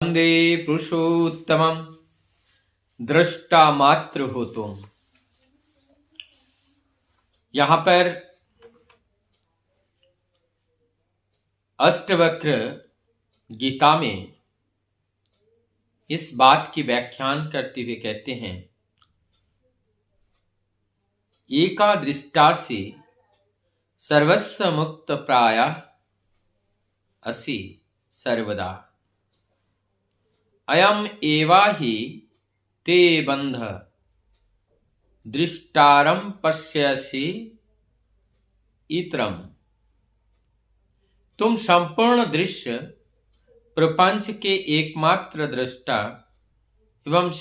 वंदे पुरुषोत्तमं दृष्टा मात्र हो तुम। यहां पर अष्टवक्र गीता में इस बात की व्याख्यान करते हुए कहते हैं, एका दृष्टासि सर्वस्य मुक्त प्रायः असि सर्वदा। अयम एवा हि ते बंध दृष्टारं पश्यसि इतरम। तुम संपूर्ण दृश्य प्रपंच के एकमात्र दृष्टा एवं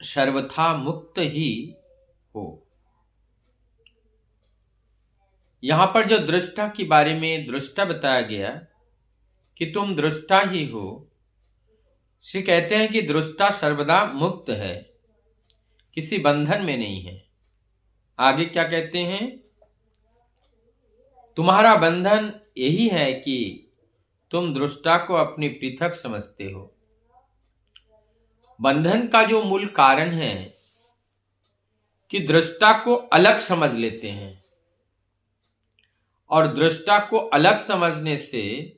सर्वथा मुक्त ही हो। यहां पर जो दृष्टा के बारे में दृष्टा बताया गया कि तुम दृष्टा ही हो, श्री कहते हैं कि दृष्टा सर्वदा मुक्त है, किसी बंधन में नहीं है। आगे क्या कहते हैं, तुम्हारा बंधन यही है कि तुम दृष्टा को अपनी पृथक समझते हो। बंधन का जो मूल कारण है कि दृष्टा को अलग समझ लेते हैं, और दृष्टा को अलग समझने से,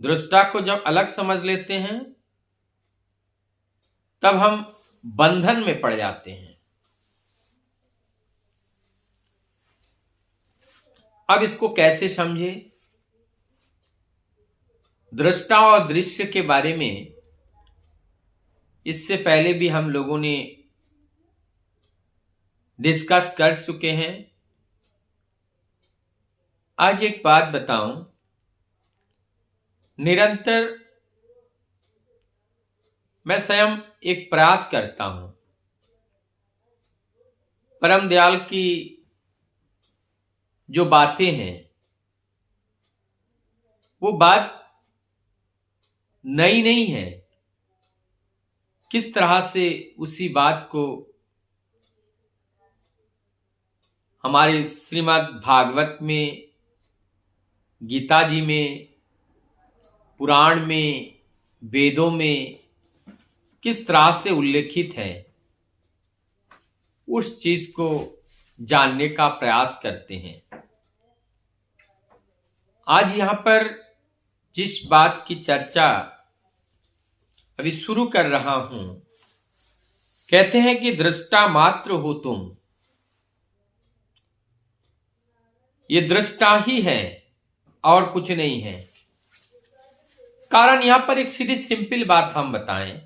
दृष्टा को जब अलग समझ लेते हैं तब हम बंधन में पड़ जाते हैं। अब इसको कैसे समझे? दृष्टा और दृश्य के बारे में इससे पहले भी हम लोगों ने डिस्कस कर चुके हैं। आज एक बात बताऊं, निरंतर मैं स्वयं एक प्रयास करता हूं परम दयाल की जो बातें हैं वो बात नई नहीं है। किस तरह से उसी बात को हमारे श्रीमद् भागवत में, गीता जी में, पुराण में, वेदों में किस तरह से उल्लेखित है, उस चीज को जानने का प्रयास करते हैं। आज यहां पर जिस बात की चर्चा अभी शुरू कर रहा हूं, कहते हैं कि दृष्टा मात्र हो तुम। ये दृष्टा ही है और कुछ नहीं है। कारण यहां पर एक सीधी सिंपल बात हम बताएं,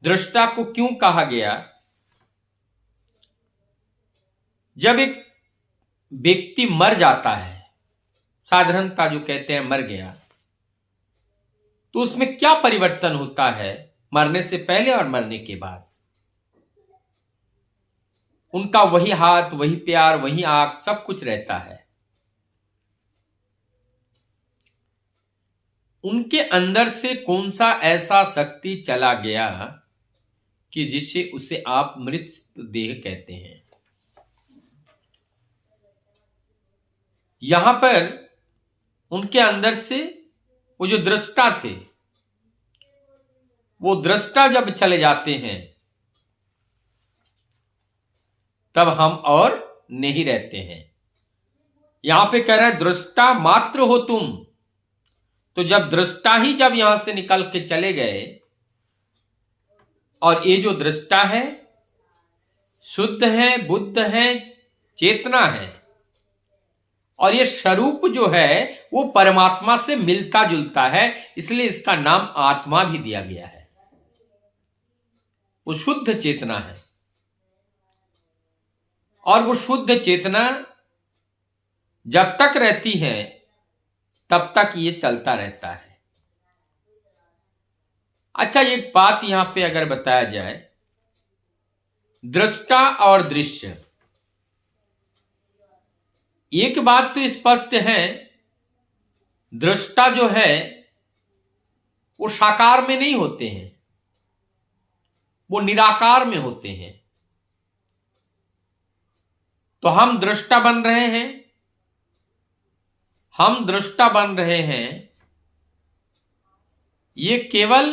दृष्टा को क्यों कहा गया? जब एक व्यक्ति मर जाता है, साधारणता जो कहते हैं मर गया, तो उसमें क्या परिवर्तन होता है मरने से पहले और मरने के बाद? उनका वही हाथ, वही प्यार, वही आंख, सब कुछ रहता है। उनके अंदर से कौन सा ऐसा शक्ति चला गया कि जिससे उसे आप मृत देह कहते हैं? यहां पर उनके अंदर से वो जो दृष्टा थे, वो दृष्टा जब चले जाते हैं तब हम और नहीं रहते हैं। यहां पे कह रहे हैं दृष्टा मात्र हो तुम। तो जब दृष्टा ही जब यहां से निकल के चले गए, और ये जो दृष्टा है शुद्ध है, बुद्ध है, चेतना है, और ये स्वरूप जो है वो परमात्मा से मिलता जुलता है, इसलिए इसका नाम आत्मा भी दिया गया है। वो शुद्ध चेतना है, और वो शुद्ध चेतना जब तक रहती है तब तक ये चलता रहता है। अच्छा, एक बात यहां पे अगर बताया जाए, दृष्टा और दृश्य, एक बात तो स्पष्ट है, दृष्टा जो है वो साकार में नहीं होते हैं, वो निराकार में होते हैं। तो हम दृष्टा बन रहे हैं हम दृष्टा बन रहे हैं, ये केवल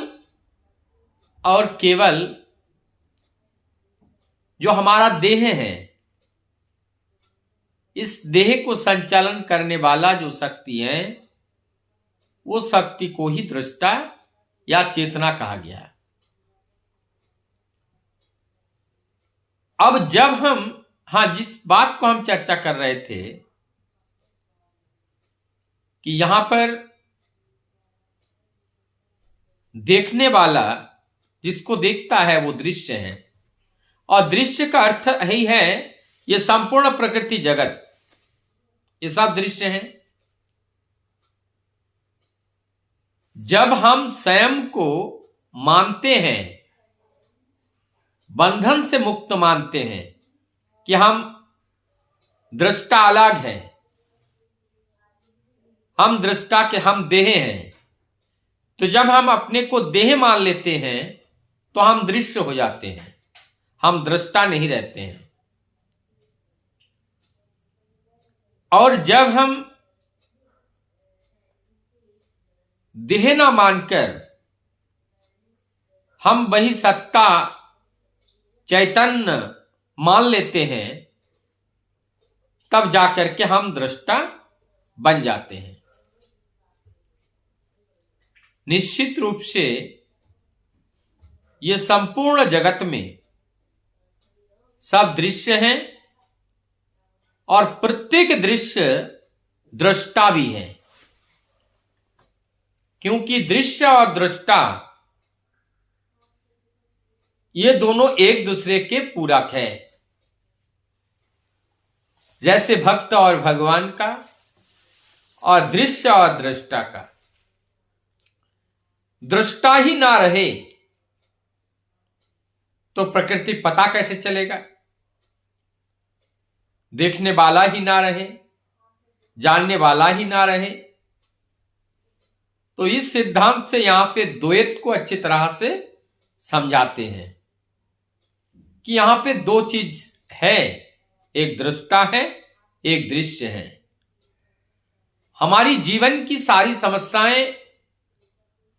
और केवल जो हमारा देह है, इस देह को संचालन करने वाला जो शक्ति है, वो शक्ति को ही दृष्टा या चेतना कहा गया है। अब जब हम जिस बात को हम चर्चा कर रहे थे कि यहां पर देखने वाला जिसको देखता है वो दृश्य है, और दृश्य का अर्थ यही है ये संपूर्ण प्रकृति जगत, ये सब दृश्य है। जब हम स्वयं को मानते हैं, बंधन से मुक्त मानते हैं कि हम दृष्टा अलग है, हम दृष्टा के हम देह हैं, तो जब हम अपने को देह मान लेते हैं तो हम दृश्य हो जाते हैं, हम दृष्टा नहीं रहते हैं। और जब हम देह ना मानकर हम वही सत्ता चैतन्य मान लेते हैं, तब जाकर के हम दृष्टा बन जाते हैं। निश्चित रूप से ये संपूर्ण जगत में सब दृश्य हैं और प्रत्येक दृश्य दृष्टा भी है, क्योंकि दृश्य और दृष्टा ये दोनों एक दूसरे के पूरक है। जैसे भक्त और भगवान का, और दृश्य और दृष्टा का। दृष्टा ही ना रहे तो प्रकृति पता कैसे चलेगा? देखने वाला ही ना रहे, जानने वाला ही ना रहे, तो इस सिद्धांत से यहां पे द्वैत को अच्छी तरह से समझाते हैं कि यहां पे दो चीज है, एक दृष्टा है, एक दृश्य है। हमारी जीवन की सारी समस्याएं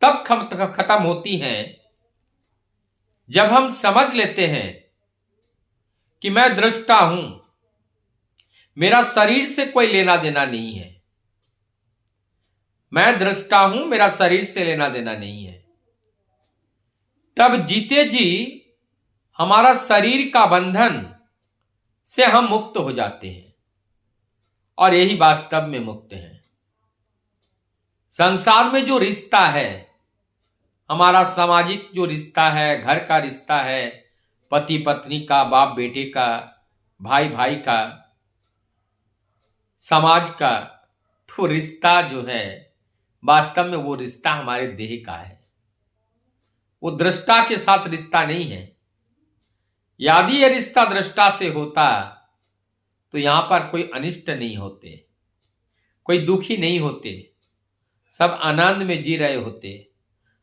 तब खत्म होती हैं जब हम समझ लेते हैं कि मैं दृष्टा हूं, मेरा शरीर से कोई लेना देना नहीं है। मैं दृष्टा हूं, मेरा शरीर से लेना देना नहीं है। तब जीते जी हमारा शरीर का बंधन से हम मुक्त हो जाते हैं, और यही वास्तव में मुक्त है। संसार में जो रिश्ता है, हमारा सामाजिक जो रिश्ता है, घर का रिश्ता है, पति पत्नी का, बाप बेटे का, भाई भाई का, समाज का, तो रिश्ता जो है वास्तव में वो रिश्ता हमारे देह का है, वो दृष्टा के साथ रिश्ता नहीं है। यदि ये रिश्ता दृष्टा से होता तो यहां पर कोई अनिष्ट नहीं होते, कोई दुखी नहीं होते, सब आनंद में जी रहे होते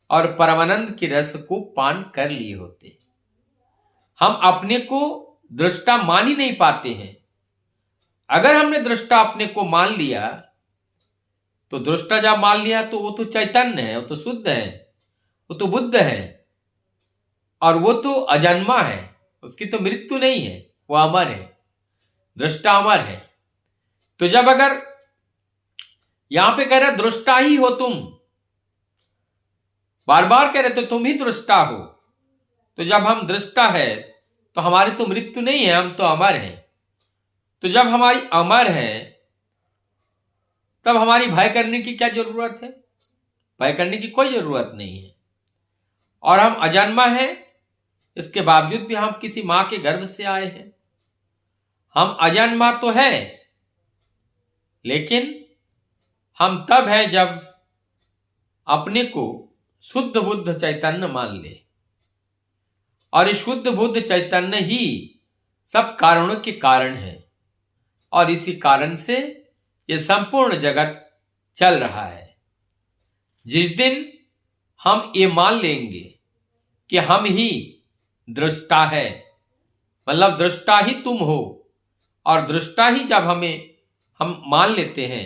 और परमानंद की रस को पान कर लिए होते। हम अपने को दृष्टा मान ही नहीं पाते हैं। अगर हमने दृष्टा अपने को मान लिया तो दृष्टा जब मान लिया तो वो तो चैतन्य है, वो तो शुद्ध है, वो तो बुद्ध है, और वो तो अजन्मा है, उसकी तो मृत्यु नहीं है, वो अमर है, दृष्टा अमर है। तो जब अगर यहां पे कह रहे दृष्टा ही हो तुम, बार बार कह रहे तो तुम ही दृष्टा हो, तो जब हम दृष्टा है तो हमारी तो मृत्यु नहीं है, हम तो अमर हैं। तो जब हमारी अमर है तब हमारी भय करने की क्या जरूरत है? भय करने की कोई जरूरत नहीं है। और हम अजन्मा हैं, इसके बावजूद भी हम किसी मां के गर्भ से आए हैं। हम अजन्मा तो है, लेकिन हम तब है जब अपने को शुद्ध बुद्ध चैतन्य मान ले, और इस शुद्ध बुद्ध चैतन्य ही सब कारणों के कारण है, और इसी कारण से ये संपूर्ण जगत चल रहा है। जिस दिन हम ये मान लेंगे कि हम ही दृष्टा है, मतलब दृष्टा ही तुम हो, और दृष्टा ही जब हम मान लेते हैं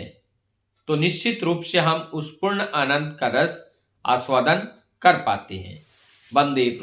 तो निश्चित रूप से हम उस पूर्ण आनंद का रस आस्वादन कर पाते हैं। वंदे